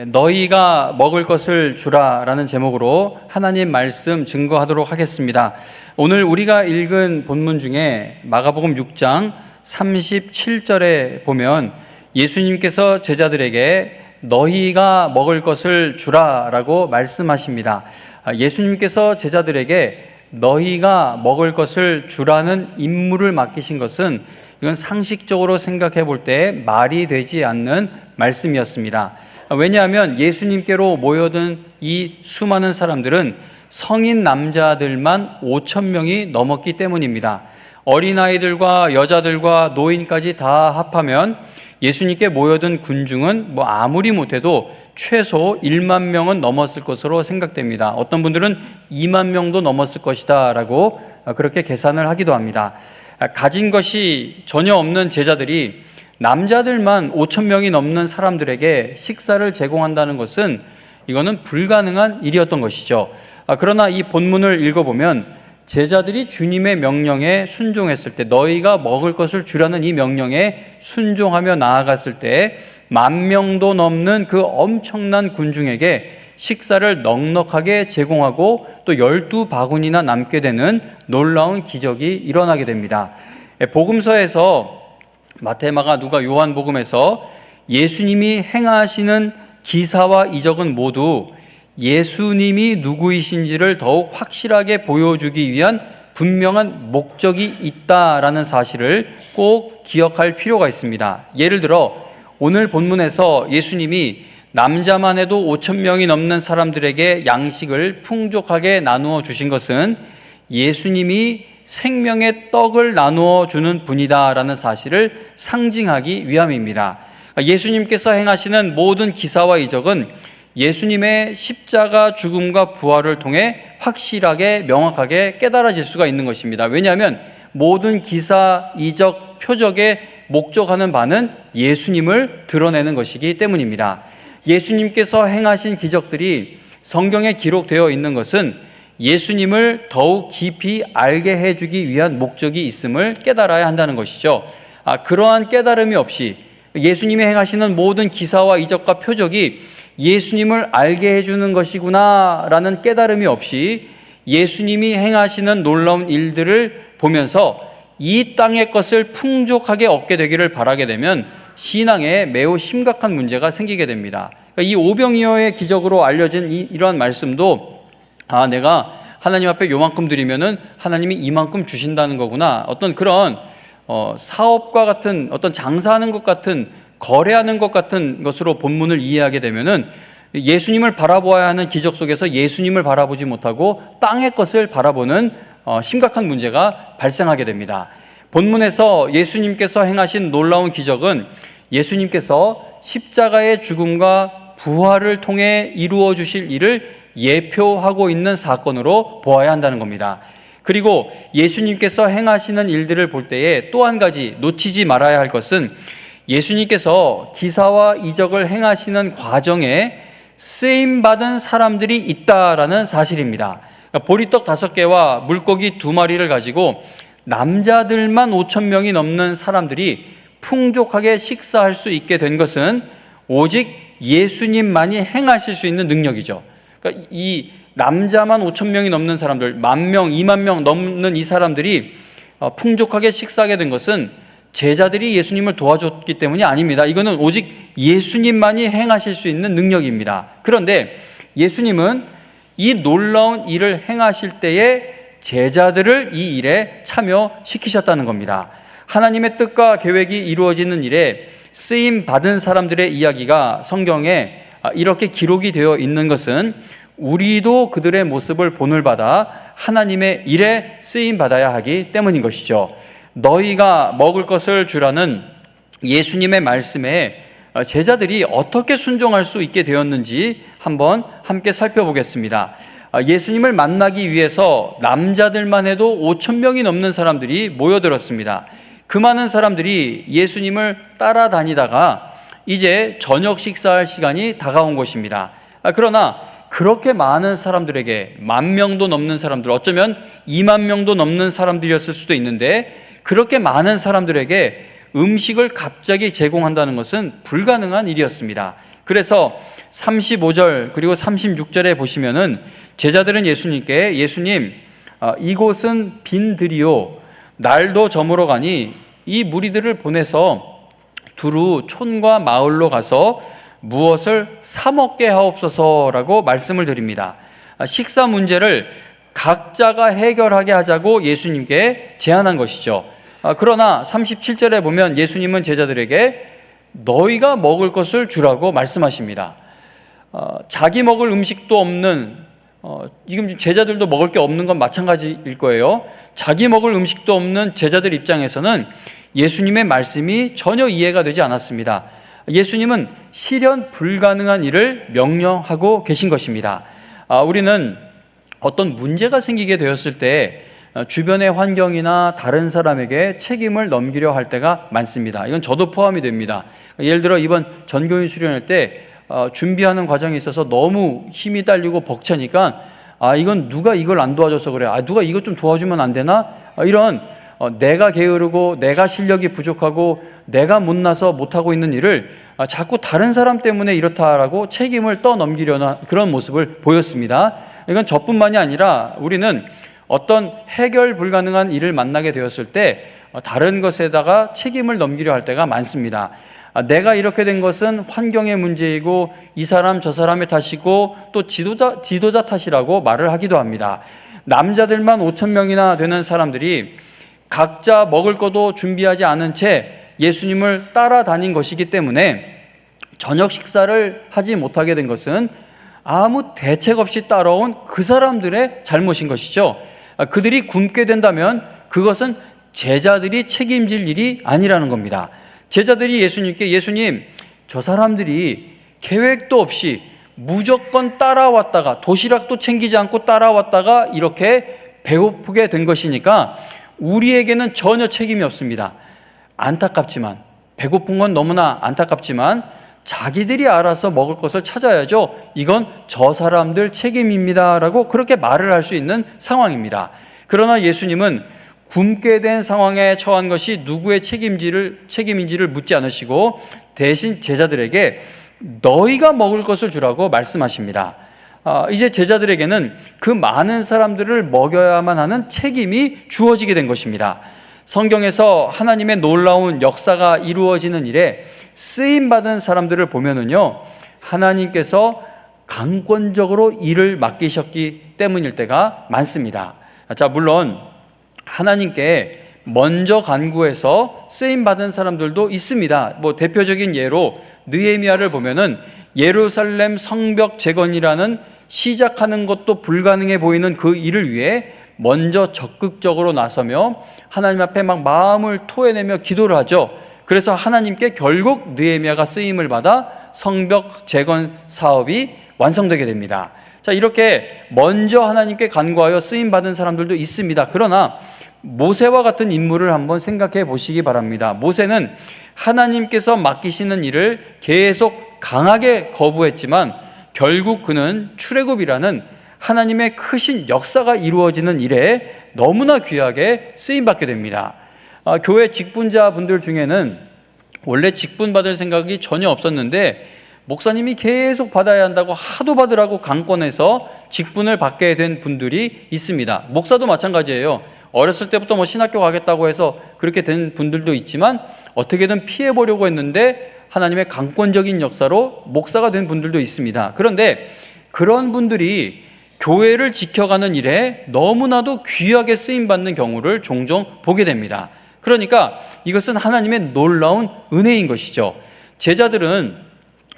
너희가 먹을 것을 주라 라는 제목으로 하나님 말씀 증거하도록 하겠습니다. 오늘 우리가 읽은 본문 중에 마가복음 6장 37절에 보면 예수님께서 제자들에게 너희가 먹을 것을 주라 라고 말씀하십니다. 예수님께서 제자들에게 너희가 먹을 것을 주라는 임무를 맡기신 것은 이건 상식적으로 생각해 볼 때 말이 되지 않는 말씀이었습니다. 왜냐하면 예수님께로 모여든 이 수많은 사람들은 성인 남자들만 5,000명이 넘었기 때문입니다. 어린아이들과 여자들과 노인까지 다 합하면 예수님께 모여든 군중은 아무리 못해도 최소 1만 명은 넘었을 것으로 생각됩니다. 어떤 분들은 2만 명도 넘었을 것이다 라고 그렇게 계산을 하기도 합니다. 가진 것이 전혀 없는 제자들이 남자들만 5,000명이 넘는 사람들에게 식사를 제공한다는 것은 이거는 불가능한 일이었던 것이죠. 그러나 이 본문을 읽어보면 제자들이 주님의 명령에 순종했을 때, 너희가 먹을 것을 주라는 이 명령에 순종하며 나아갔을 때 10,000명도 넘는 그 엄청난 군중에게 식사를 넉넉하게 제공하고 또 12바구니나 남게 되는 놀라운 기적이 일어나게 됩니다. 복음서에서 마태, 마가, 누가, 요한복음에서 예수님이 행하시는 기사와 이적은 모두 예수님이 누구이신지를 더욱 확실하게 보여주기 위한 분명한 목적이 있다라는 사실을 꼭 기억할 필요가 있습니다. 예를 들어 오늘 본문에서 예수님이 남자만 해도 5,000명이 넘는 사람들에게 양식을 풍족하게 나누어 주신 것은 예수님이 생명의 떡을 나누어 주는 분이다라는 사실을 상징하기 위함입니다. 예수님께서 행하시는 모든 기사와 이적은 예수님의 십자가 죽음과 부활을 통해 확실하게 명확하게 깨달아질 수가 있는 것입니다. 왜냐하면 모든 기사, 이적, 표적에 목적하는 바는 예수님을 드러내는 것이기 때문입니다. 예수님께서 행하신 기적들이 성경에 기록되어 있는 것은 예수님을 더욱 깊이 알게 해주기 위한 목적이 있음을 깨달아야 한다는 것이죠. 그러한 깨달음이 없이 예수님이 행하시는 모든 기사와 이적과 표적이 예수님을 알게 해주는 것이구나 라는 깨달음이 없이 예수님이 행하시는 놀라운 일들을 보면서 이 땅의 것을 풍족하게 얻게 되기를 바라게 되면 신앙에 매우 심각한 문제가 생기게 됩니다. 이 오병이어의 기적으로 알려진 이러한 말씀도 내가 하나님 앞에 요만큼 드리면은 하나님이 이만큼 주신다는 거구나. 어떤 그런 사업과 같은 어떤 장사하는 것 같은 거래하는 것 같은 것으로 본문을 이해하게 되면은 예수님을 바라보아야 하는 기적 속에서 예수님을 바라보지 못하고 땅의 것을 바라보는 심각한 문제가 발생하게 됩니다. 본문에서 예수님께서 행하신 놀라운 기적은 예수님께서 십자가의 죽음과 부활을 통해 이루어 주실 일을 예표하고 있는 사건으로 보아야 한다는 겁니다. 그리고 예수님께서 행하시는 일들을 볼 때에 또 한 가지 놓치지 말아야 할 것은 예수님께서 기사와 이적을 행하시는 과정에 쓰임받은 사람들이 있다라는 사실입니다. 보리떡 5개와 물고기 2마리를 가지고 남자들만 5,000명이 넘는 사람들이 풍족하게 식사할 수 있게 된 것은 오직 예수님만이 행하실 수 있는 능력이죠. 그러니까 이 남자만 5,000명이 넘는 사람들, 10,000명, 20,000명 넘는 이 사람들이 풍족하게 식사하게 된 것은 제자들이 예수님을 도와줬기 때문이 아닙니다. 이거는 오직 예수님만이 행하실 수 있는 능력입니다. 그런데 예수님은 이 놀라운 일을 행하실 때에 제자들을 이 일에 참여시키셨다는 겁니다. 하나님의 뜻과 계획이 이루어지는 일에 쓰임 받은 사람들의 이야기가 성경에 이렇게 기록이 되어 있는 것은 우리도 그들의 모습을 본을받아 하나님의 일에 쓰임받아야 하기 때문인 것이죠. 너희가 먹을 것을 주라는 예수님의 말씀에 제자들이 어떻게 순종할 수 있게 되었는지 한번 함께 살펴보겠습니다. 예수님을 만나기 위해서 남자들만 해도 5,000명이 넘는 사람들이 모여들었습니다. 그 많은 사람들이 예수님을 따라다니다가 이제 저녁 식사할 시간이 다가온 것입니다. 그러나 그렇게 많은 사람들에게 10,000명도 넘는 사람들, 어쩌면 20,000명도 넘는 사람들이었을 수도 있는데 그렇게 많은 사람들에게 음식을 갑자기 제공한다는 것은 불가능한 일이었습니다. 그래서 35절 그리고 36절에 보시면은 제자들은 예수님께 예수님, 이곳은 빈들이요 날도 저물어 가니 이 무리들을 보내서 두루 촌과 마을로 가서 무엇을 사 먹게 하옵소서라고 말씀을 드립니다. 식사 문제를 각자가 해결하게 하자고 예수님께 제안한 것이죠. 그러나 37절에 보면 예수님은 제자들에게 너희가 먹을 것을 주라고 말씀하십니다. 자기 먹을 음식도 없는, 지금 제자들도 먹을 게 없는 건 마찬가지일 거예요. 자기 먹을 음식도 없는 제자들 입장에서는 예수님의 말씀이 전혀 이해가 되지 않았습니다. 예수님은 실현 불가능한 일을 명령하고 계신 것입니다. 우리는 어떤 문제가 생기게 되었을 때 주변의 환경이나 다른 사람에게 책임을 넘기려 할 때가 많습니다. 이건 저도 포함이 됩니다. 예를 들어 이번 전교인 수련할 때 준비하는 과정에 있어서 너무 힘이 딸리고 벅차니까 이건 누가 이걸 안 도와줘서 그래, 누가 이것 좀 도와주면 안 되나, 이런 내가 게으르고 내가 실력이 부족하고 내가 못나서 못하고 있는 일을 자꾸 다른 사람 때문에 이렇다라고 책임을 떠넘기려는 그런 모습을 보였습니다. 이건 저뿐만이 아니라 우리는 어떤 해결 불가능한 일을 만나게 되었을 때 다른 것에다가 책임을 넘기려 할 때가 많습니다. 내가 이렇게 된 것은 환경의 문제이고 이 사람 저 사람의 탓이고 또 지도자 탓이라고 말을 하기도 합니다. 남자들만 5,000명이나 되는 사람들이 각자 먹을 것도 준비하지 않은 채 예수님을 따라다닌 것이기 때문에 저녁 식사를 하지 못하게 된 것은 아무 대책 없이 따라온 그 사람들의 잘못인 것이죠. 그들이 굶게 된다면 그것은 제자들이 책임질 일이 아니라는 겁니다. 제자들이 예수님께 예수님, 저 사람들이 계획도 없이 무조건 따라왔다가 도시락도 챙기지 않고 따라왔다가 이렇게 배고프게 된 것이니까 우리에게는 전혀 책임이 없습니다. 안타깝지만, 배고픈 건 너무나 안타깝지만 자기들이 알아서 먹을 것을 찾아야죠. 이건 저 사람들 책임입니다라고 그렇게 말을 할 수 있는 상황입니다. 그러나 예수님은 굶게 된 상황에 처한 것이 누구의 책임인지를 묻지 않으시고 대신 제자들에게 너희가 먹을 것을 주라고 말씀하십니다. 이제 제자들에게는 그 많은 사람들을 먹여야만 하는 책임이 주어지게 된 것입니다. 성경에서 하나님의 놀라운 역사가 이루어지는 일에 쓰임받은 사람들을 보면은요, 하나님께서 강권적으로 일을 맡기셨기 때문일 때가 많습니다. 물론 하나님께 먼저 간구해서 쓰임받은 사람들도 있습니다. 대표적인 예로 느헤미야를 보면은 예루살렘 성벽 재건이라는 시작하는 것도 불가능해 보이는 그 일을 위해 먼저 적극적으로 나서며 하나님 앞에 막 마음을 토해내며 기도를 하죠. 그래서 하나님께 결국 느헤미야가 쓰임을 받아 성벽 재건 사업이 완성되게 됩니다. 이렇게 먼저 하나님께 간구하여 쓰임받은 사람들도 있습니다. 그러나 모세와 같은 인물을 한번 생각해 보시기 바랍니다. 모세는 하나님께서 맡기시는 일을 계속 강하게 거부했지만 결국 그는 출애굽이라는 하나님의 크신 역사가 이루어지는 일에 너무나 귀하게 쓰임받게 됩니다. 교회 직분자분들 중에는 원래 직분 받을 생각이 전혀 없었는데 목사님이 계속 받아야 한다고 하도 받으라고 강권해서 직분을 받게 된 분들이 있습니다. 목사도 마찬가지예요. 어렸을 때부터 신학교 가겠다고 해서 그렇게 된 분들도 있지만 어떻게든 피해보려고 했는데 하나님의 강권적인 역사로 목사가 된 분들도 있습니다. 그런데 그런 분들이 교회를 지켜가는 일에 너무나도 귀하게 쓰임받는 경우를 종종 보게 됩니다. 그러니까 이것은 하나님의 놀라운 은혜인 것이죠. 제자들은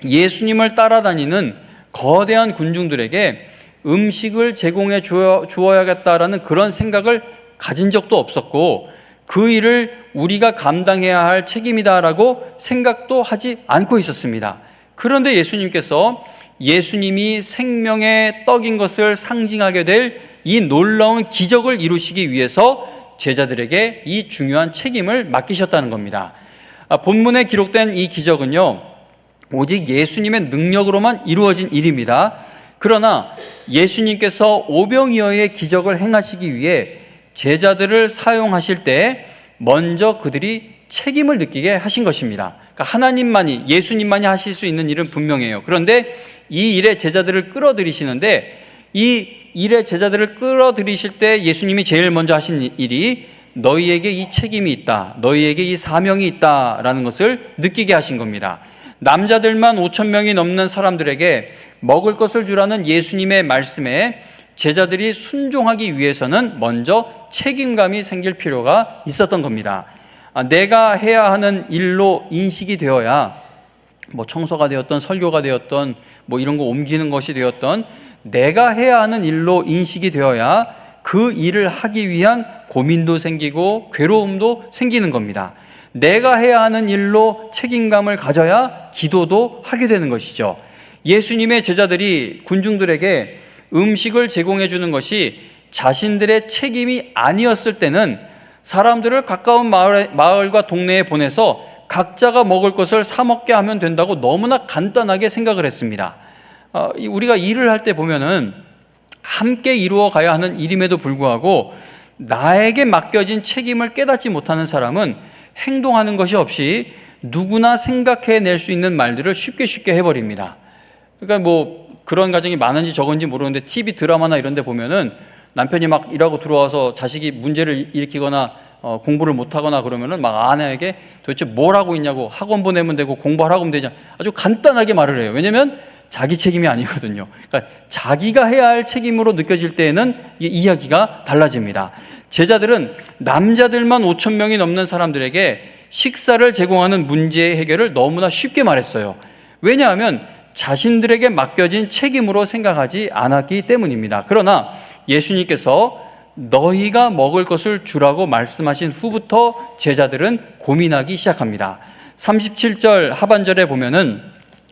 예수님을 따라다니는 거대한 군중들에게 음식을 제공해 주어야겠다라는 그런 생각을 가진 적도 없었고 그 일을 우리가 감당해야 할 책임이다라고 생각도 하지 않고 있었습니다. 그런데 예수님께서 예수님이 생명의 떡인 것을 상징하게 될 이 놀라운 기적을 이루시기 위해서 제자들에게 이 중요한 책임을 맡기셨다는 겁니다. 본문에 기록된 이 기적은요, 오직 예수님의 능력으로만 이루어진 일입니다. 그러나 예수님께서 오병이어의 기적을 행하시기 위해 제자들을 사용하실 때 먼저 그들이 책임을 느끼게 하신 것입니다. 그러니까 하나님만이, 예수님만이 하실 수 있는 일은 분명해요. 그런데 이 일에 제자들을 끌어들이시는데, 이 일에 제자들을 끌어들이실 때 예수님이 제일 먼저 하신 일이 너희에게 이 책임이 있다, 너희에게 이 사명이 있다라는 것을 느끼게 하신 겁니다. 남자들만 5,000명이 넘는 사람들에게 먹을 것을 주라는 예수님의 말씀에 제자들이 순종하기 위해서는 먼저 책임감이 생길 필요가 있었던 겁니다. 내가 해야 하는 일로 인식이 되어야, 뭐 청소가 되었던, 설교가 되었던, 뭐 이런 거 옮기는 것이 되었던, 내가 해야 하는 일로 인식이 되어야 그 일을 하기 위한 고민도 생기고 괴로움도 생기는 겁니다. 내가 해야 하는 일로 책임감을 가져야 기도도 하게 되는 것이죠. 예수님의 제자들이 군중들에게 음식을 제공해 주는 것이 자신들의 책임이 아니었을 때는 사람들을 가까운 마을과 동네에 보내서 각자가 먹을 것을 사 먹게 하면 된다고 너무나 간단하게 생각을 했습니다. 우리가 일을 할 때 보면은 함께 이루어 가야 하는 일임에도 불구하고 나에게 맡겨진 책임을 깨닫지 못하는 사람은 행동하는 것이 없이 누구나 생각해낼 수 있는 말들을 쉽게 해버립니다. 그러니까 뭐 그런 가정이 많은지 적은지 모르는데 TV 드라마나 이런 데 보면은 남편이 막 일하고 들어와서 자식이 문제를 일으키거나 공부를 못하거나 그러면은 막 아내에게 도대체 뭘 하고 있냐고, 학원 보내면 되고 공부하라고 하면 되냐, 아주 간단하게 말을 해요. 왜냐면 자기 책임이 아니거든요. 그러니까 자기가 해야 할 책임으로 느껴질 때에는 이야기가 달라집니다. 제자들은 남자들만 5,000명이 넘는 사람들에게 식사를 제공하는 문제의 해결을 너무나 쉽게 말했어요. 왜냐하면 자신들에게 맡겨진 책임으로 생각하지 않았기 때문입니다. 그러나 예수님께서 너희가 먹을 것을 주라고 말씀하신 후부터 제자들은 고민하기 시작합니다. 37절 하반절에 보면은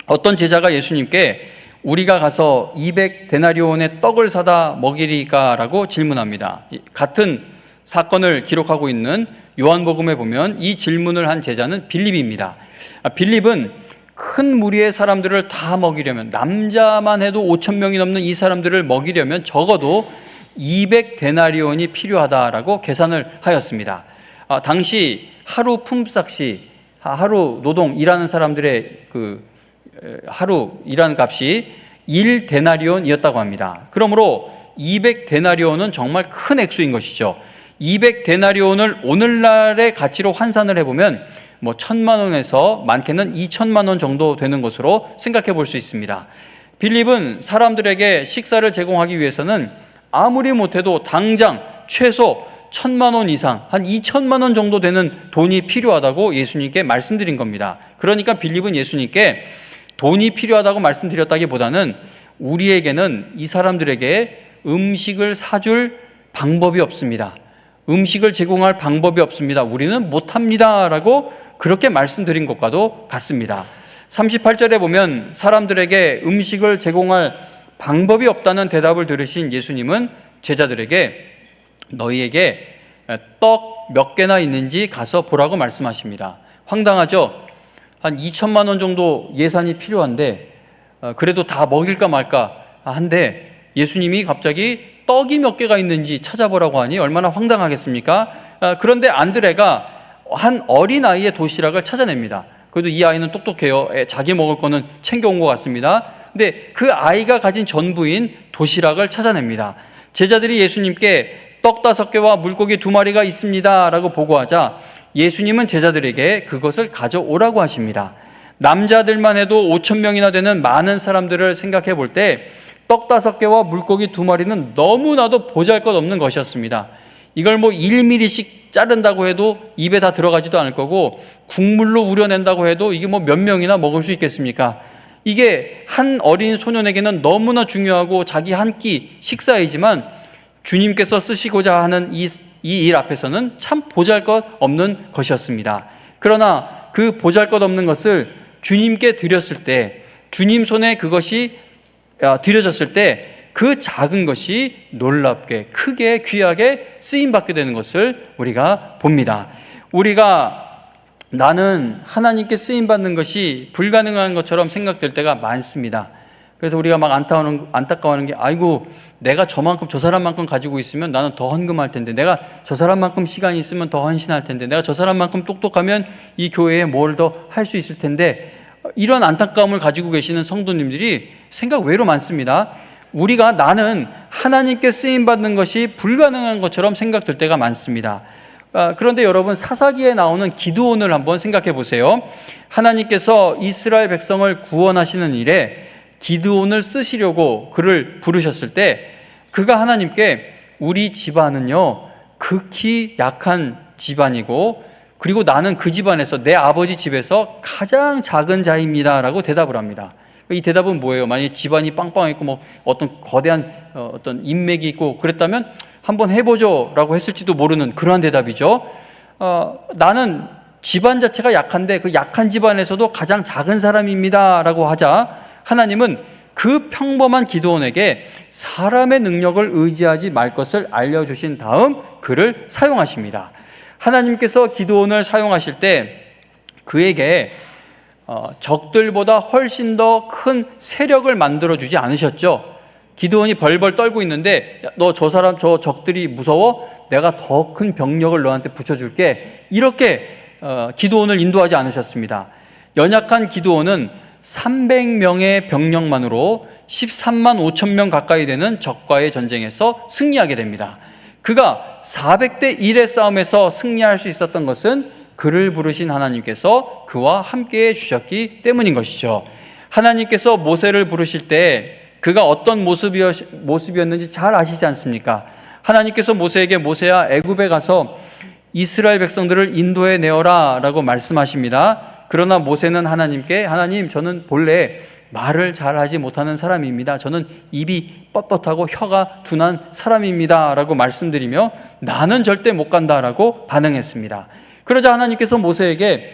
어떤 제자가 예수님께 우리가 가서 200데나리온의 떡을 사다 먹이리까? 라고 질문합니다. 같은 사건을 기록하고 있는 요한복음에 보면 이 질문을 한 제자는 빌립입니다. 빌립은 큰 무리의 사람들을 다 먹이려면, 남자만 해도 5,000명이 넘는 이 사람들을 먹이려면 적어도 200데나리온이 필요하다라고 계산을 하였습니다. 당시 하루 품삯이, 하루 노동 일하는 사람들의 하루 일하는 값이 1데나리온이었다고 합니다. 그러므로 200데나리온은 정말 큰 액수인 것이죠. 200데나리온을 오늘날의 가치로 환산을 해보면 뭐 1,000만 원에서 많게는 2,000만 원 정도 되는 것으로 생각해 볼 수 있습니다. 빌립은 사람들에게 식사를 제공하기 위해서는 아무리 못해도 당장 최소 1,000만 원 이상, 한 2,000만 원 정도 되는 돈이 필요하다고 예수님께 말씀드린 겁니다. 그러니까 빌립은 예수님께 돈이 필요하다고 말씀드렸다기보다는 우리에게는 이 사람들에게 음식을 사줄 방법이 없습니다. 음식을 제공할 방법이 없습니다. 우리는 못합니다. 라고 그렇게 말씀드린 것과도 같습니다. 38절에 보면 사람들에게 음식을 제공할 방법이 없다는 대답을 들으신 예수님은 제자들에게 너희에게 떡 몇 개나 있는지 가서 보라고 말씀하십니다. 황당하죠? 한 2,000만 원 정도 예산이 필요한데 그래도 다 먹일까 말까 한데 예수님이 갑자기 떡이 몇 개가 있는지 찾아보라고 하니 얼마나 황당하겠습니까? 그런데 안드레가 한 어린아이의 도시락을 찾아냅니다. 그래도 이 아이는 똑똑해요. 자기 먹을 거는 챙겨온 것 같습니다. 근데 그 아이가 가진 전부인 도시락을 찾아냅니다. 제자들이 예수님께 떡 5개와 물고기 2마리가 있습니다 라고 보고하자 예수님은 제자들에게 그것을 가져오라고 하십니다. 남자들만 해도 5,000명이나 되는 많은 사람들을 생각해 볼 때 떡 5개와 물고기 2마리는 너무나도 보잘것없는 것이었습니다. 이걸 뭐 1mm씩 자른다고 해도 입에 다 들어가지도 않을 거고 국물로 우려낸다고 해도 이게 뭐 몇 명이나 먹을 수 있겠습니까? 이게 한 어린 소년에게는 너무나 중요하고 자기 한 끼 식사이지만 주님께서 쓰시고자 하는 이 일 앞에서는 참 보잘것없는 것이었습니다. 그러나 그 보잘것없는 것을 주님께 드렸을 때, 주님 손에 그것이 드려졌을 때 그 작은 것이 놀랍게 크게 귀하게 쓰임받게 되는 것을 우리가 봅니다. 우리가 나는 하나님께 쓰임받는 것이 불가능한 것처럼 생각될 때가 많습니다. 그래서 우리가 막 안타까워하는 게, 아이고, 내가 저만큼, 저 사람만큼 가지고 있으면 나는 더 헌금할 텐데, 내가 저 사람만큼 시간이 있으면 더 헌신할 텐데, 내가 저 사람만큼 똑똑하면 이 교회에 뭘 더 할 수 있을 텐데, 이런 안타까움을 가지고 계시는 성도님들이 생각 외로 많습니다. 우리가 나는 하나님께 쓰임받는 것이 불가능한 것처럼 생각될 때가 많습니다. 그런데 여러분, 사사기에 나오는 기드온을 한번 생각해 보세요. 하나님께서 이스라엘 백성을 구원하시는 일에 기드온을 쓰시려고 그를 부르셨을 때, 그가 하나님께 우리 집안은요 극히 약한 집안이고, 그리고 나는 그 집안에서, 내 아버지 집에서 가장 작은 자입니다 라고 대답을 합니다. 이 대답은 뭐예요? 만약에 집안이 빵빵했고 뭐 어떤 거대한 어떤 인맥이 있고 그랬다면 한번 해보죠 라고 했을지도 모르는 그러한 대답이죠. 나는 집안 자체가 약한데 그 약한 집안에서도 가장 작은 사람입니다 라고 하자, 하나님은 그 평범한 기드온에게 사람의 능력을 의지하지 말 것을 알려주신 다음 그를 사용하십니다. 하나님께서 기드온을 사용하실 때 그에게 적들보다 훨씬 더 큰 세력을 만들어주지 않으셨죠. 기드온이 벌벌 떨고 있는데, 너 저 사람, 저 적들이 무서워? 내가 더 큰 병력을 너한테 붙여줄게. 이렇게 기드온을 인도하지 않으셨습니다. 연약한 기드온은 300명의 병력만으로 13만 5천 명 가까이 되는 적과의 전쟁에서 승리하게 됩니다. 그가 400대 1의 싸움에서 승리할 수 있었던 것은 그를 부르신 하나님께서 그와 함께해 주셨기 때문인 것이죠. 하나님께서 모세를 부르실 때 그가 어떤 모습이었는지 잘 아시지 않습니까? 하나님께서 모세에게, 모세야 애굽에 가서 이스라엘 백성들을 인도해 내어라 라고 말씀하십니다. 그러나 모세는 하나님께, 하나님, 저는 본래 말을 잘하지 못하는 사람입니다. 저는 입이 뻣뻣하고 혀가 둔한 사람입니다 라고 말씀드리며 나는 절대 못 간다 라고 반응했습니다. 그러자 하나님께서 모세에게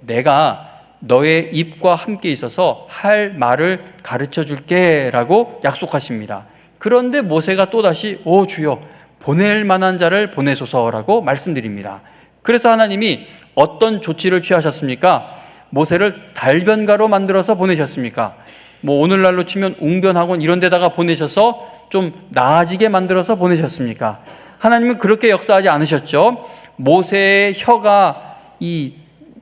내가 너의 입과 함께 있어서 할 말을 가르쳐 줄게 라고 약속하십니다. 그런데 모세가 또다시 오 주여, 보낼 만한 자를 보내소서라고 말씀드립니다. 그래서 하나님이 어떤 조치를 취하셨습니까? 모세를 달변가로 만들어서 보내셨습니까? 뭐 오늘날로 치면 웅변학원 이런 데다가 보내셔서 좀 나아지게 만들어서 보내셨습니까? 하나님은 그렇게 역사하지 않으셨죠. 모세의 혀가 이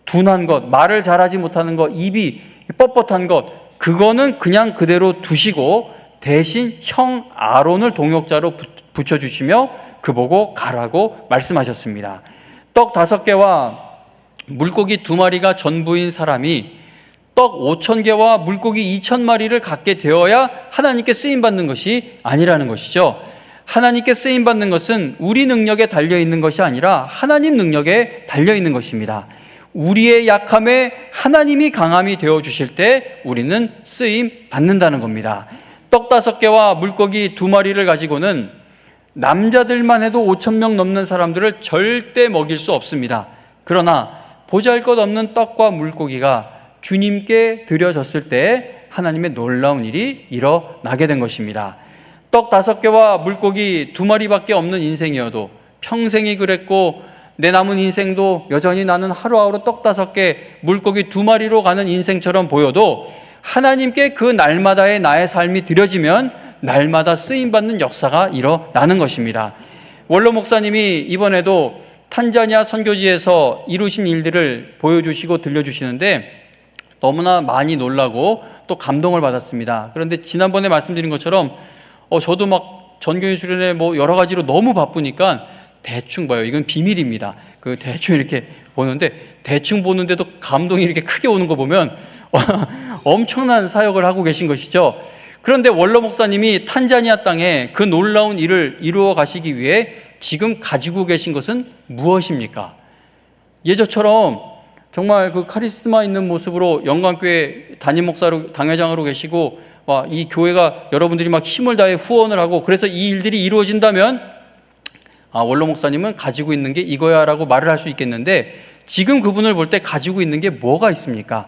둔한 것, 말을 잘하지 못하는 것, 입이 뻣뻣한 것, 그거는 그냥 그대로 두시고 대신 형 아론을 동역자로 붙여주시며 그보고 가라고 말씀하셨습니다. 떡 5개와 물고기 2마리가 전부인 사람이 떡 5,000개와 물고기 2,000마리를 갖게 되어야 하나님께 쓰임받는 것이 아니라는 것이죠. 하나님께 쓰임받는 것은 우리 능력에 달려있는 것이 아니라 하나님 능력에 달려있는 것입니다. 우리의 약함에 하나님이 강함이 되어주실 때 우리는 쓰임받는다는 겁니다. 떡 5개와 물고기 2마리를 가지고는 남자들만 해도 5,000명 넘는 사람들을 절대 먹일 수 없습니다. 그러나 보잘것없는 떡과 물고기가 주님께 드려졌을 때 하나님의 놀라운 일이 일어나게 된 것입니다. 떡 5개와 물고기 2마리밖에 없는 인생이어도 평생이 그랬고 내 남은 인생도 여전히 나는 하루하루 떡 5개, 물고기 2마리로 가는 인생처럼 보여도 하나님께 그 날마다의 나의 삶이 드려지면 날마다 쓰임받는 역사가 일어나는 것입니다. 원로 목사님이 이번에도 탄자니아 선교지에서 이루신 일들을 보여주시고 들려주시는데 너무나 많이 놀라고 또 감동을 받았습니다. 그런데 지난번에 말씀드린 것처럼 저도 막 전교인 수련회 뭐 여러 가지로 너무 바쁘니까 대충 봐요. 이건 비밀입니다. 그 대충 이렇게 보는데 대충 보는데도 감동이 이렇게 크게 오는 거 보면 엄청난 사역을 하고 계신 것이죠. 그런데 원로 목사님이 탄자니아 땅에 그 놀라운 일을 이루어 가시기 위해 지금 가지고 계신 것은 무엇입니까? 예전처럼 정말 그 카리스마 있는 모습으로 영광교회 담임 목사로 당회장으로 계시고 이 교회가 여러분들이 막 힘을 다해 후원을 하고 그래서 이 일들이 이루어진다면 원로 목사님은 가지고 있는 게 이거야 라고 말을 할 수 있겠는데 지금 그분을 볼 때 가지고 있는 게 뭐가 있습니까?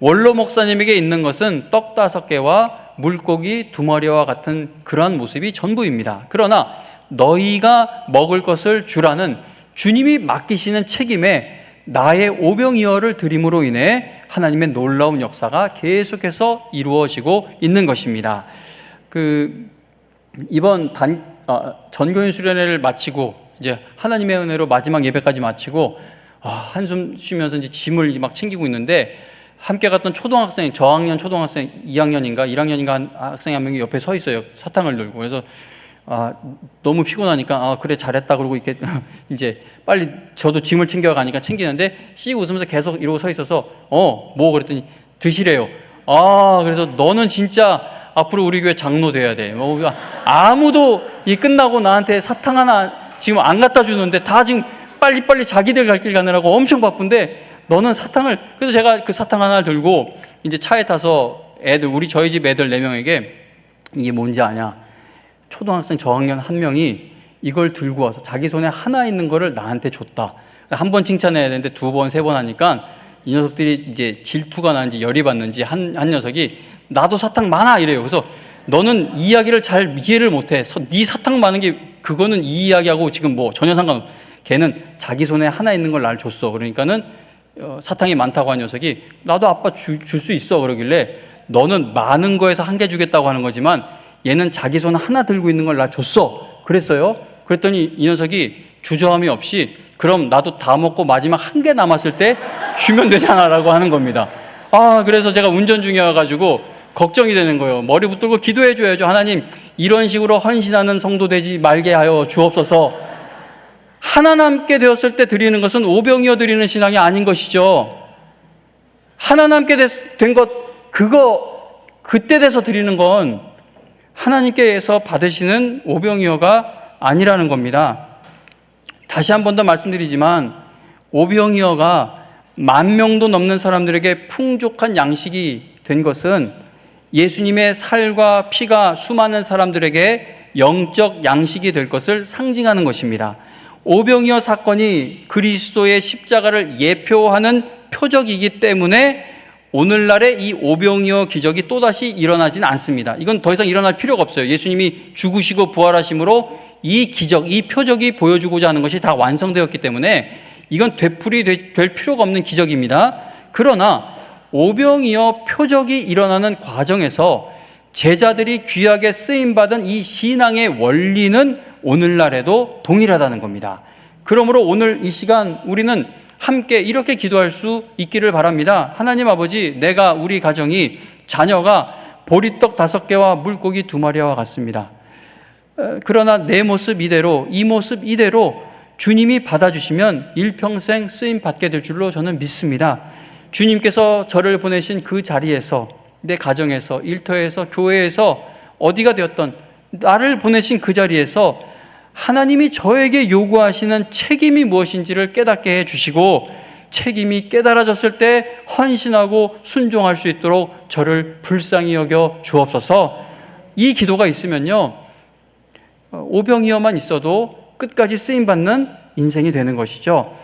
원로 목사님에게 있는 것은 떡 5개와 물고기 2마리와 같은 그러한 모습이 전부입니다. 그러나 너희가 먹을 것을 주라는 주님이 맡기시는 책임에 나의 오병이어를 드림으로 인해 하나님의 놀라운 역사가 계속해서 이루어지고 있는 것입니다. 이번 전교인 수련회를 마치고 이제 하나님의 은혜로 마지막 예배까지 마치고 한숨 쉬면서 이제 짐을 막 챙기고 있는데, 함께 갔던 초등학생, 저학년 초등학생 2학년인가 1학년인가 한 학생이 한 명이 옆에 서 있어요. 사탕을 들고. 그래서 너무 피곤하니까 그래 잘했다 그러고 이렇게 이제 빨리 저도 짐을 챙겨가니까 챙기는데 씩 웃으면서 계속 이러고 서 있어서 뭐 그랬더니 드시래요. 그래서 너는 진짜 앞으로 우리 교회 장로 돼야 돼. 아무도 이 끝나고 나한테 사탕 하나 지금 안 갖다 주는데 다 지금 빨리빨리 자기들 갈 길 가느라고 엄청 바쁜데 너는 사탕을. 그래서 제가 그 사탕 하나를 들고 이제 차에 타서 저희 집 애들 4명에게 이게 뭔지 아냐, 초등학생 저학년 한 명이 이걸 들고 와서 자기 손에 하나 있는 거를 나한테 줬다. 한 번 칭찬해야 되는데 2번, 3번 하니까 이 녀석들이 이제 질투가 나는지 열이 받는지 한 녀석이 나도 사탕 많아 이래요. 그래서 너는 이 이야기를 잘 이해를 못해. 네 사탕 많은 게 그거는 이 이야기하고 지금 뭐 전혀 상관없어. 걔는 자기 손에 하나 있는 걸 날 줬어. 그러니까는 사탕이 많다고 한 녀석이 나도 아빠 줄 수 있어 그러길래, 너는 많은 거에서 한 개 주겠다고 하는 거지만 얘는 자기 손 하나 들고 있는 걸 나 줬어 그랬어요. 그랬더니 이 녀석이 주저함이 없이 그럼 나도 다 먹고 마지막 한 개 남았을 때 주면 되잖아 라고 하는 겁니다. 그래서 제가 운전 중이어가지고 걱정이 되는 거예요. 머리 붙들고 기도해 줘야죠. 하나님, 이런 식으로 헌신하는 성도 되지 말게 하여 주옵소서. 하나 남게 되었을 때 드리는 것은 오병이어 드리는 신앙이 아닌 것이죠. 하나 남게 된 것, 그때 돼서 드리는 건 하나님께서 받으시는 오병이어가 아니라는 겁니다. 다시 한 번 더 말씀드리지만 오병이어가 10,000명도 넘는 사람들에게 풍족한 양식이 된 것은 예수님의 살과 피가 수많은 사람들에게 영적 양식이 될 것을 상징하는 것입니다. 오병이어 사건이 그리스도의 십자가를 예표하는 표적이기 때문에 오늘날의 이 오병이어 기적이 또다시 일어나진 않습니다. 이건 더 이상 일어날 필요가 없어요. 예수님이 죽으시고 부활하심으로 이 기적, 이 표적이 보여주고자 하는 것이 다 완성되었기 때문에 이건 되풀이될 필요가 없는 기적입니다. 그러나 오병이어 표적이 일어나는 과정에서 제자들이 귀하게 쓰임받은 이 신앙의 원리는 오늘날에도 동일하다는 겁니다. 그러므로 오늘 이 시간 우리는 함께 이렇게 기도할 수 있기를 바랍니다. 하나님 아버지, 우리 가정이, 자녀가 보리떡 5개와 물고기 2마리와 같습니다. 그러나 내 모습 이대로, 이 모습 이대로 주님이 받아주시면 일평생 쓰임 받게 될 줄로 저는 믿습니다. 주님께서 저를 보내신 그 자리에서, 내 가정에서, 일터에서, 교회에서, 어디가 되었던 나를 보내신 그 자리에서 하나님이 저에게 요구하시는 책임이 무엇인지를 깨닫게 해주시고, 책임이 깨달아졌을 때 헌신하고 순종할 수 있도록 저를 불쌍히 여겨 주옵소서. 이 기도가 있으면요, 오병이어만 있어도 끝까지 쓰임받는 인생이 되는 것이죠.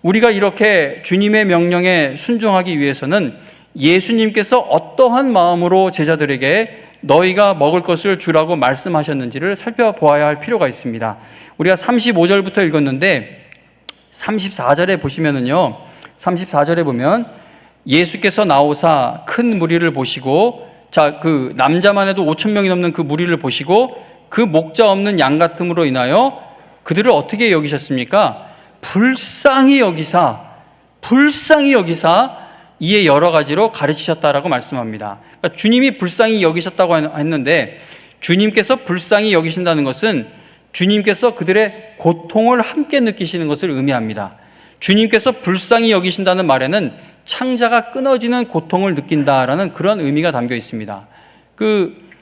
우리가 이렇게 주님의 명령에 순종하기 위해서는 예수님께서 어떠한 마음으로 제자들에게 너희가 먹을 것을 주라고 말씀하셨는지를 살펴보아야 할 필요가 있습니다. 우리가 35절부터 읽었는데 34절에 보시면은요, 34절에 보면 예수께서 나오사 큰 무리를 보시고, 그 남자만 해도 5,000명이 넘는 그 무리를 보시고 그 목자 없는 양 같음으로 인하여 그들을 어떻게 여기셨습니까? 불쌍히 여기사 이에 여러 가지로 가르치셨다라고 말씀합니다. 그러니까 주님이 불쌍히 여기셨다고 했는데, 주님께서 불쌍히 여기신다는 것은 주님께서 그들의 고통을 함께 느끼시는 것을 의미합니다. 주님께서 불쌍히 여기신다는 말에는 창자가 끊어지는 고통을 느낀다라는 그런 의미가 담겨 있습니다.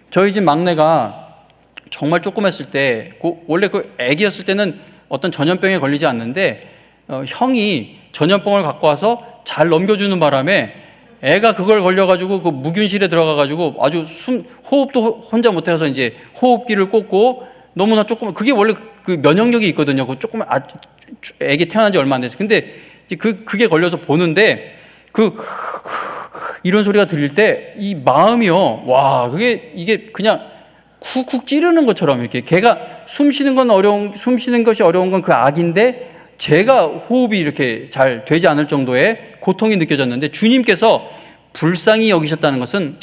저희 집 막내가 정말 조그맸을 때, 원래 애기였을 때는 어떤 전염병에 걸리지 않는데, 형이 전염병을 갖고 와서 잘 넘겨주는 바람에 애가 그걸 걸려가지고 그 무균실에 들어가가지고 아주 호흡도 혼자 못해서 이제 호흡기를 꽂고, 너무나 그게 원래 그 면역력이 있거든요. 그 애기 태어난 지 얼마 안 됐어요. 근데 그게 걸려서 보는데 이런 소리가 들릴 때 이 마음이요, 와, 이게 그냥 쿡쿡 찌르는 것처럼, 이렇게 걔가 숨 쉬는 것이 어려운 건 그 악인데 제가 호흡이 이렇게 잘 되지 않을 정도의 고통이 느껴졌는데 주님께서 불쌍히 여기셨다는 것은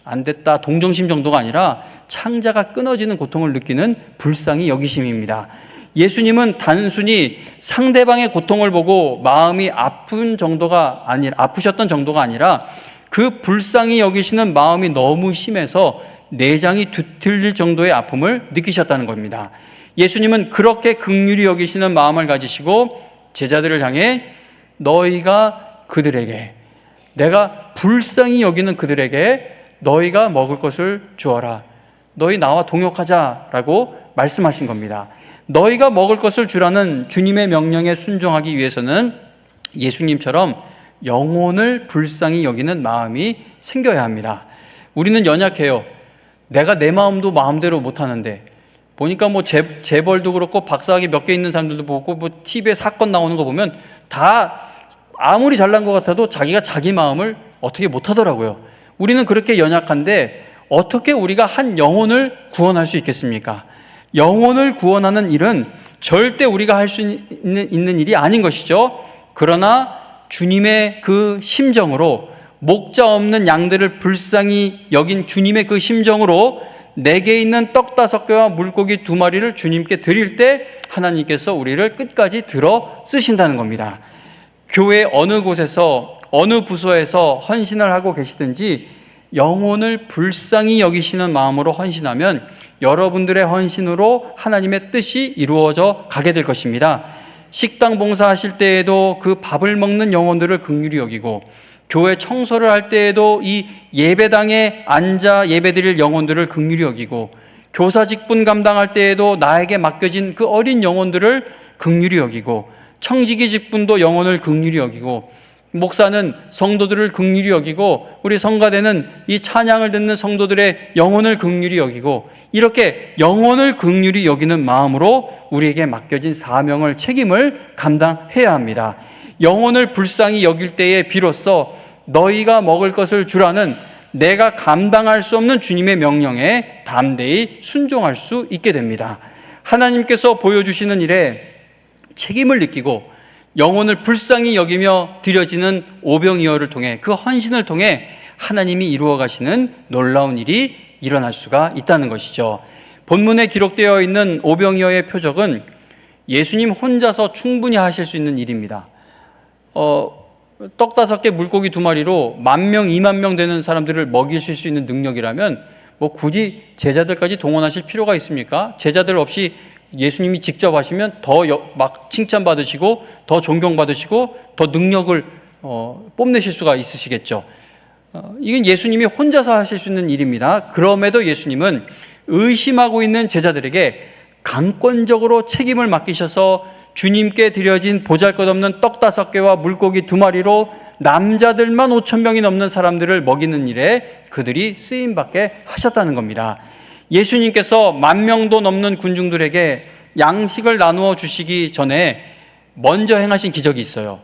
안 됐다, 동정심 정도가 아니라 창자가 끊어지는 고통을 느끼는 불쌍히 여기심입니다. 예수님은 단순히 상대방의 고통을 보고 마음이 아프셨던 정도가 아니라 그 불쌍히 여기시는 마음이 너무 심해서 내장이 뒤틀릴 정도의 아픔을 느끼셨다는 겁니다. 예수님은 그렇게 긍휼히 여기시는 마음을 가지시고 제자들을 향해 너희가 그들에게, 내가 불쌍히 여기는 그들에게 너희가 먹을 것을 주어라. 너희 나와 동역하자라고 말씀하신 겁니다. 너희가 먹을 것을 주라는 주님의 명령에 순종하기 위해서는 예수님처럼 영혼을 불쌍히 여기는 마음이 생겨야 합니다. 우리는 연약해요. 내가 내 마음도 마음대로 못하는데, 보니까 뭐 재벌도 그렇고 박사학위 몇 개 있는 사람들도 보고 뭐 TV에 사건 나오는 거 보면 다 아무리 잘난 것 같아도 자기가 자기 마음을 어떻게 못하더라고요. 우리는 그렇게 연약한데 어떻게 우리가 한 영혼을 구원할 수 있겠습니까? 영혼을 구원하는 일은 절대 우리가 할 수 있는 일이 아닌 것이죠. 그러나 주님의 그 심정으로, 목자 없는 양들을 불쌍히 여긴 주님의 그 심정으로 내게 있는 떡 5개와 물고기 2마리를 주님께 드릴 때 하나님께서 우리를 끝까지 들어 쓰신다는 겁니다. 교회 어느 곳에서 어느 부서에서 헌신을 하고 계시든지 영혼을 불쌍히 여기시는 마음으로 헌신하면 여러분들의 헌신으로 하나님의 뜻이 이루어져 가게 될 것입니다. 식당 봉사하실 때에도 그 밥을 먹는 영혼들을 긍휼히 여기고, 교회 청소를 할 때에도 이 예배당에 앉아 예배드릴 영혼들을 긍휼히 여기고, 교사 직분 감당할 때에도 나에게 맡겨진 그 어린 영혼들을 긍휼히 여기고, 청지기 직분도 영혼을 긍휼히 여기고, 목사는 성도들을 긍휼히 여기고, 우리 성가대는 이 찬양을 듣는 성도들의 영혼을 긍휼히 여기고, 이렇게 영혼을 긍휼히 여기는 마음으로 우리에게 맡겨진 사명을, 책임을 감당해야 합니다. 영혼을 불쌍히 여길 때에 비로소 너희가 먹을 것을 주라는 내가 감당할 수 없는 주님의 명령에 담대히 순종할 수 있게 됩니다. 하나님께서 보여주시는 일에 책임을 느끼고 영혼을 불쌍히 여기며 드려지는 오병이어를 통해, 그 헌신을 통해 하나님이 이루어 가시는 놀라운 일이 일어날 수가 있다는 것이죠. 본문에 기록되어 있는 오병이어의 표적은 예수님 혼자서 충분히 하실 수 있는 일입니다. 떡 5개 물고기 2마리로 10,000명, 20,000명 되는 사람들을 먹이실 수 있는 능력이라면 뭐 굳이 제자들까지 동원하실 필요가 있습니까? 제자들 없이 예수님이 직접 하시면 더 막 칭찬받으시고 더 존경받으시고 더 능력을 뽐내실 수가 있으시겠죠. 이건 예수님이 혼자서 하실 수 있는 일입니다. 그럼에도 예수님은 의심하고 있는 제자들에게 강권적으로 책임을 맡기셔서 주님께 드려진 보잘것없는 떡 5개와 물고기 2마리로 남자들만 5,000명이 넘는 사람들을 먹이는 일에 그들이 쓰임받게 하셨다는 겁니다. 예수님께서 10,000명도 넘는 군중들에게 양식을 나누어 주시기 전에 먼저 행하신 기적이 있어요.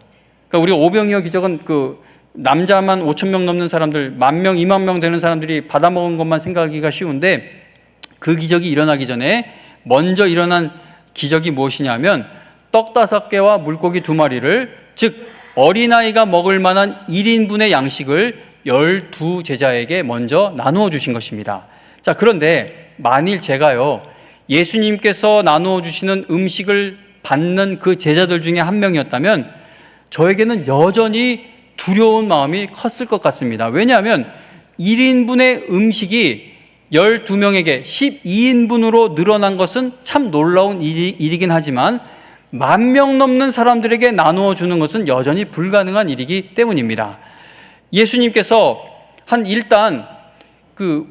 그러니까 우리 오병이어 기적은 그 남자만 5,000명 넘는 사람들, 10,000명, 20,000명 되는 사람들이 받아먹은 것만 생각하기가 쉬운데, 그 기적이 일어나기 전에 먼저 일어난 기적이 무엇이냐면 떡 5개와 물고기 2마리를, 즉 어린아이가 먹을 만한 1인분의 양식을 12제자에게 먼저 나누어 주신 것입니다. 자, 그런데 만일 제가요, 예수님께서 나누어 주시는 음식을 받는 그 제자들 중에 한 명이었다면 저에게는 여전히 두려운 마음이 컸을 것 같습니다. 왜냐하면 1인분의 음식이 12명에게 12인분으로 늘어난 것은 참 놀라운 일이긴 하지만 10,000명 넘는 사람들에게 나누어 주는 것은 여전히 불가능한 일이기 때문입니다. 예수님께서 일단 그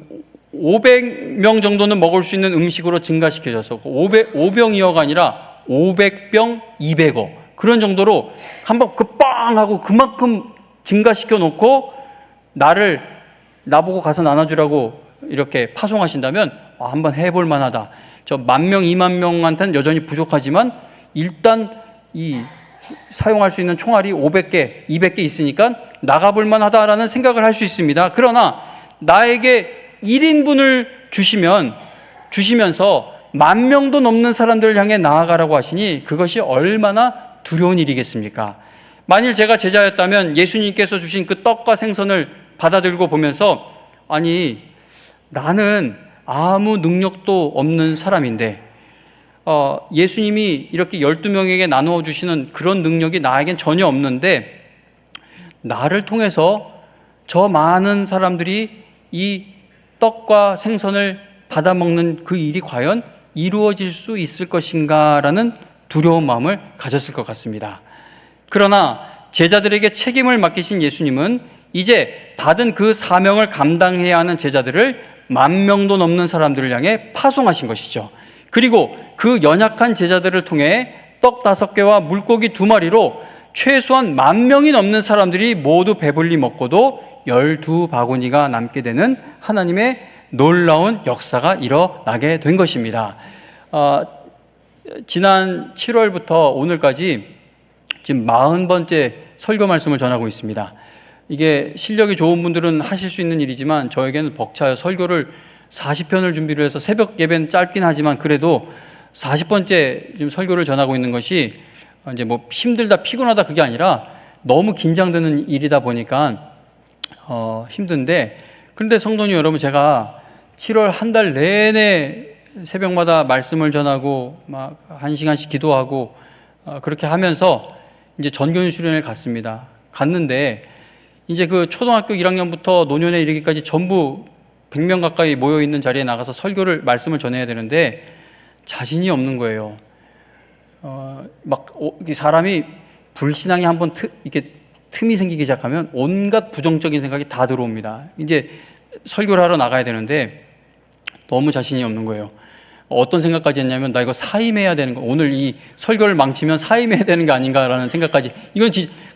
500명 정도는 먹을 수 있는 음식으로 증가시켜줘서 오병이어가 아니라 500병 200어 그런 정도로 한번 빵 하고 그만큼 증가시켜 놓고 나보고 가서 나눠주라고 이렇게 파송하신다면 한번 해볼 만하다. 저 10,000명, 20,000명한테는 여전히 부족하지만 일단 이 사용할 수 있는 총알이 500개, 200개 있으니까 나가볼 만하다라는 생각을 할 수 있습니다. 그러나 나에게 1인분을 주시면서 10,000명도 넘는 사람들을 향해 나아가라고 하시니 그것이 얼마나 두려운 일이겠습니까? 만일 제가 제자였다면 예수님께서 주신 그 떡과 생선을 받아들고 보면서, 아니, 나는 아무 능력도 없는 사람인데 예수님이 이렇게 12명에게 나누어 주시는 그런 능력이 나에겐 전혀 없는데, 나를 통해서 저 많은 사람들이 이 떡과 생선을 받아 먹는 그 일이 과연 이루어질 수 있을 것인가라는 두려운 마음을 가졌을 것 같습니다. 그러나 제자들에게 책임을 맡기신 예수님은 이제 받은 그 사명을 감당해야 하는 제자들을 10,000명도 넘는 사람들을 향해 파송하신 것이죠. 그리고 그 연약한 제자들을 통해 떡 5개와 물고기 2마리로 최소한 10,000명이 넘는 사람들이 모두 배불리 먹고도 12바구니가 남게 되는 하나님의 놀라운 역사가 일어나게 된 것입니다. 지난 7월부터 오늘까지 지금 40번째 설교 말씀을 전하고 있습니다. 이게 실력이 좋은 분들은 하실 수 있는 일이지만 저에게는 벅차요. 설교를 40편을 준비를 해서 새벽 예배는 짧긴 하지만 그래도 40번째 지금 설교를 전하고 있는 것이 이제 뭐 힘들다 피곤하다 그게 아니라 너무 긴장되는 일이다 보니까 힘든데, 그런데 성도님 여러분, 제가 7월 한 달 내내 새벽마다 말씀을 전하고 막 1시간씩 기도하고 그렇게 하면서 이제 전교연 수련회를 갔는데 이제 그 초등학교 1학년부터 노년에 이르기까지 전부 100명 가까이 모여 있는 자리에 나가서 말씀을 전해야 되는데 자신이 없는 거예요. 사람이 불신앙이 한번 이렇게 틈이 생기기 시작하면 온갖 부정적인 생각이 다 들어옵니다. 이제 설교를 하러 나가야 되는데 너무 자신이 없는 거예요. 어떤 생각까지 했냐면, 나 이거 사임해야 되는 거, 오늘 이 설교를 망치면 사임해야 되는 게 아닌가라는 생각까지.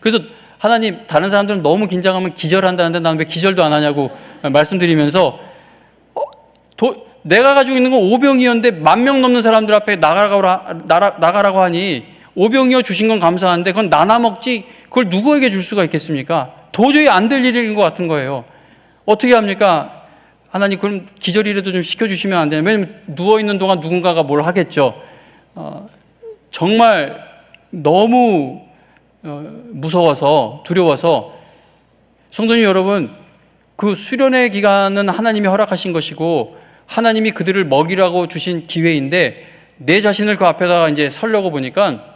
그래서 하나님, 다른 사람들은 너무 긴장하면 기절한다는데 나는 왜 기절도 안 하냐고 말씀드리면서 내가 가지고 있는 건 오병이어인데 10,000명 넘는 사람들 앞에 나가라고 하니 오병이어 주신 건 감사한데 그건 나눠 먹지 그걸 누구에게 줄 수가 있겠습니까? 도저히 안 될 일인 것 같은 거예요. 어떻게 합니까? 하나님, 그럼 기절이라도 좀 시켜주시면 안 되나요? 왜냐면 누워있는 동안 누군가가 뭘 하겠죠. 정말 너무 무서워서 두려워서, 성도님 여러분, 그 수련회 기간은 하나님이 허락하신 것이고 하나님이 그들을 먹이라고 주신 기회인데 내 자신을 그 앞에다가 이제 서려고 보니까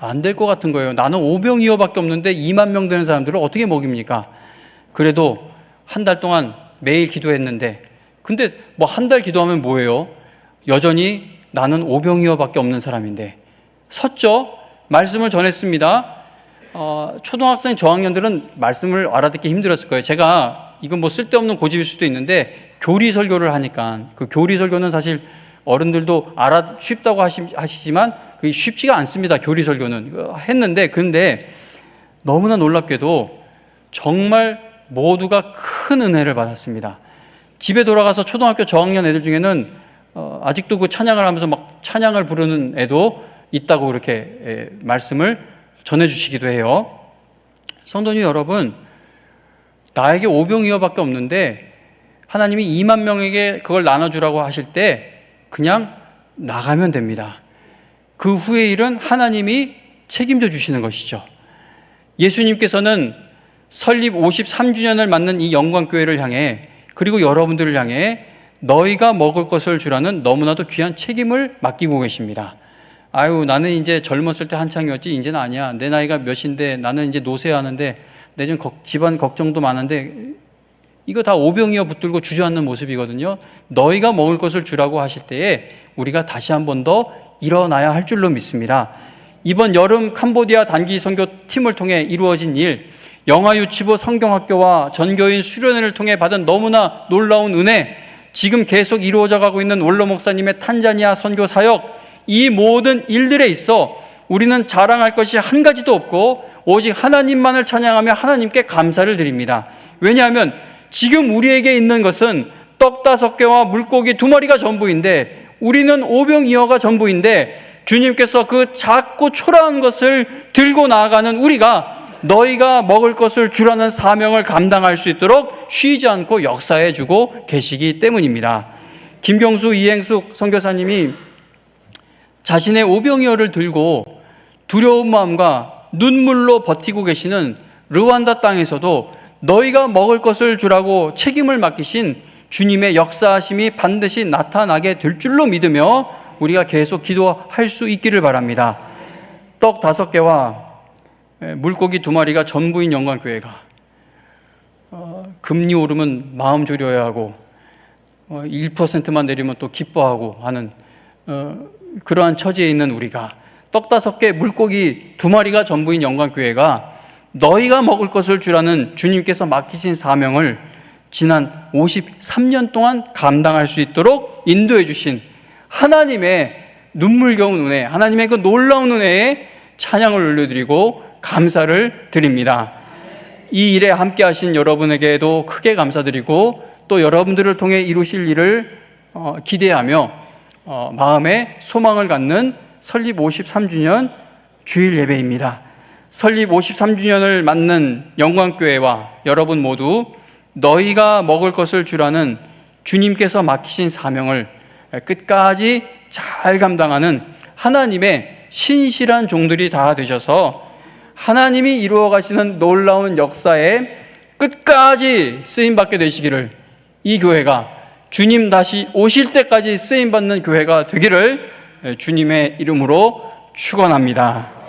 안 될 것 같은 거예요. 나는 오병이어밖에 없는데 20,000명 되는 사람들을 어떻게 먹입니까? 그래도 한 달 동안 매일 기도했는데, 근데 뭐 한 달 기도하면 뭐예요? 여전히 나는 오병이어밖에 없는 사람인데 섰죠. 말씀을 전했습니다. 초등학생 저학년들은 말씀을 알아듣기 힘들었을 거예요. 제가 이건 뭐 쓸데없는 고집일 수도 있는데 교리 설교를 하니까, 그 교리 설교는 사실 어른들도 쉽다고 하시지만 그게 쉽지가 않습니다. 교리 설교는 했는데, 근데 너무나 놀랍게도 정말 모두가 큰 은혜를 받았습니다. 집에 돌아가서 초등학교 저학년 애들 중에는 아직도 그 찬양을 하면서 막 찬양을 부르는 애도 있다고 그렇게 말씀을 전해주시기도 해요. 성도님 여러분, 나에게 오병이어밖에 없는데 하나님이 20,000명에게 그걸 나눠주라고 하실 때 그냥 나가면 됩니다. 그 후의 일은 하나님이 책임져 주시는 것이죠. 예수님께서는 설립 53주년을 맞는 이 영광교회를 향해, 그리고 여러분들을 향해 너희가 먹을 것을 주라는 너무나도 귀한 책임을 맡기고 계십니다. 아유, 나는 이제 젊었을 때 한창이었지 이제는 아니야. 내 나이가 몇인데 나는 이제 노쇠하는데 내 집안 걱정도 많은데, 이거 다 오병이어 붙들고 주저앉는 모습이거든요. 너희가 먹을 것을 주라고 하실 때에 우리가 다시 한 번 더 일어나야 할 줄로 믿습니다. 이번 여름 캄보디아 단기 선교 팀을 통해 이루어진 일, 영아유치부 성경학교와 전교인 수련회를 통해 받은 너무나 놀라운 은혜, 지금 계속 이루어져 가고 있는 원로 목사님의 탄자니아 선교 사역, 이 모든 일들에 있어 우리는 자랑할 것이 한 가지도 없고 오직 하나님만을 찬양하며 하나님께 감사를 드립니다. 왜냐하면 지금 우리에게 있는 것은 떡 5개와 물고기 2마리가 전부인데, 우리는 오병이어가 전부인데, 주님께서 그 작고 초라한 것을 들고 나아가는 우리가 너희가 먹을 것을 주라는 사명을 감당할 수 있도록 쉬지 않고 역사해 주고 계시기 때문입니다. 김경수 이행숙 선교사님이 자신의 오병이어를 들고 두려운 마음과 눈물로 버티고 계시는 르완다 땅에서도 너희가 먹을 것을 주라고 책임을 맡기신 주님의 역사하심이 반드시 나타나게 될 줄로 믿으며 우리가 계속 기도할 수 있기를 바랍니다. 떡 5개와 물고기 2마리가 전부인 영광교회가 금리 오르면 마음 졸여야 하고 1%만 내리면 또 기뻐하고 하는 그러한 처지에 있는 우리가 떡 5개, 물고기 2마리가 전부인 영광교회가 너희가 먹을 것을 주라는 주님께서 맡기신 사명을 지난 53년 동안 감당할 수 있도록 인도해 주신 하나님의 눈물겨운 은혜, 하나님의 그 놀라운 은혜에 찬양을 올려드리고 감사를 드립니다. 이 일에 함께 하신 여러분에게도 크게 감사드리고 또 여러분들을 통해 이루실 일을 기대하며 마음에 소망을 갖는 설립 53주년 주일 예배입니다. 설립 53주년을 맞는 영광교회와 여러분 모두 너희가 먹을 것을 주라는 주님께서 맡기신 사명을 끝까지 잘 감당하는 하나님의 신실한 종들이 다 되셔서 하나님이 이루어 가시는 놀라운 역사에 끝까지 쓰임받게 되시기를, 이 교회가 주님 다시 오실 때까지 쓰임받는 교회가 되기를 주님의 이름으로 축원합니다.